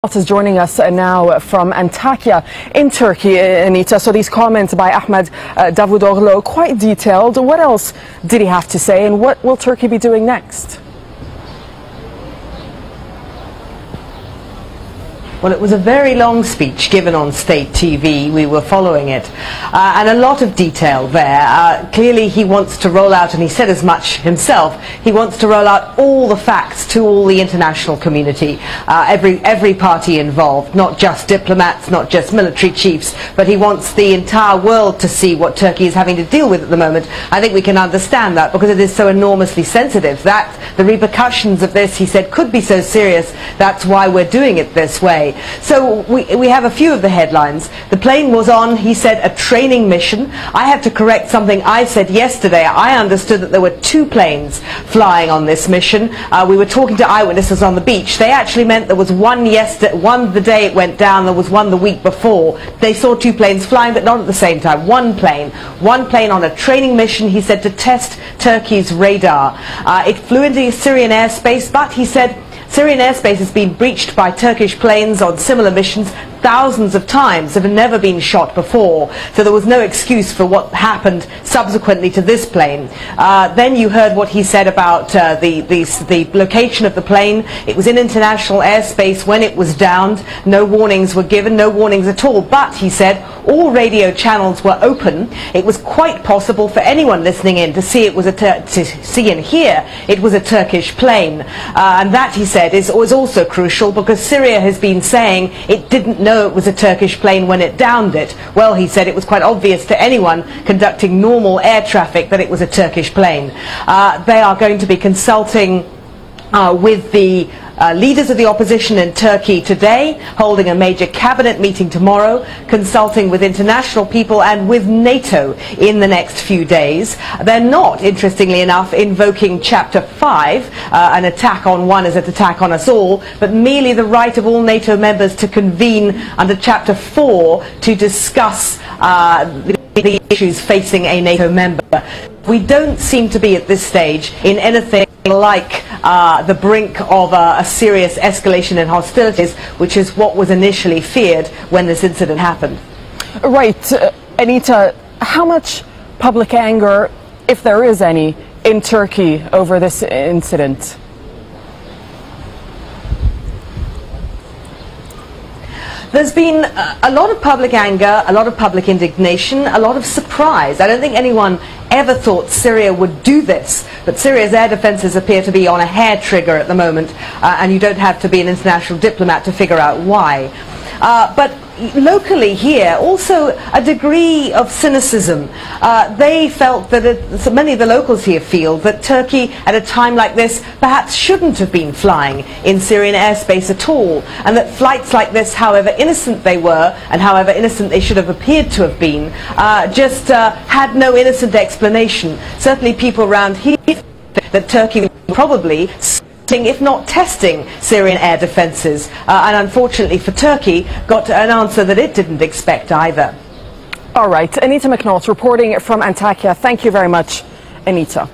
Is joining us now from Antakya in Turkey, Anita. So these comments by Ahmed Davutoglu, quite detailed. What else did he have to say, and what will Turkey be doing next? Well, it was a very long speech given on state TV. We were following it, and a lot of detail there. Clearly he wants to roll out, and he said as much himself, he wants to roll out all the facts to all the international community, every party involved, not just diplomats, not just military chiefs, but he wants the entire world to see what Turkey is having to deal with at the moment. I think we can understand that because it is so enormously sensitive. That the repercussions of this, he said, could be so serious. That's why we're doing it this way. So we have a few of the headlines. The plane was on, he said, a training mission. I have to correct something I said yesterday. I understood that there were 2 planes flying on this mission. We were talking to eyewitnesses on the beach. They actually meant there was one the day it went down, there was one the week before. They saw 2 planes flying, but not at the same time. One plane on a training mission, he said, to test Turkey's radar. It flew into Syrian airspace, but he said Syrian airspace has been breached by Turkish planes on similar missions thousands of times, have never been shot before, so there was no excuse for what happened subsequently to this plane. Then you heard what he said about the location of the plane. It was in international airspace when it was downed. No warnings were given, no warnings at all, but he said all radio channels were open. It was quite possible for anyone listening in to see it was to see and hear it was a Turkish plane, and that, he said, was also crucial because Syria has been saying it didn't know it was a Turkish plane when it downed it. Well, he said it was quite obvious to anyone conducting normal air traffic that it was a Turkish plane. They are going to be consulting with the leaders of the opposition in Turkey today, holding a major cabinet meeting tomorrow, consulting with international people and with NATO in the next few days. They're not, interestingly enough, invoking Chapter 5, an attack on one is an attack on us all, but merely the right of all NATO members to convene under Chapter 4 to discuss the issues facing a NATO member. We don't seem to be at this stage in anything like the brink of a serious escalation in hostilities, which is what was initially feared when this incident happened. Right. Anita, how much public anger, if there is any, in Turkey over this incident? There's been a lot of public anger, a lot of public indignation, a lot of surprise. I don't think anyone ever thought Syria would do this, but Syria's air defences appear to be on a hair trigger at the moment, and you don't have to be an international diplomat to figure out why. But locally here, also a degree of cynicism. They felt that, so many of the locals here feel that Turkey at a time like this perhaps shouldn't have been flying in Syrian airspace at all, and that flights like this, however innocent they were and however innocent they should have appeared to have been, just had no innocent explanation. Certainly people around here that Turkey would probably, if not testing, Syrian air defences, and unfortunately for Turkey got an answer that it didn't expect either. All right, Anita McNaught reporting from Antakya. Thank you very much, Anita.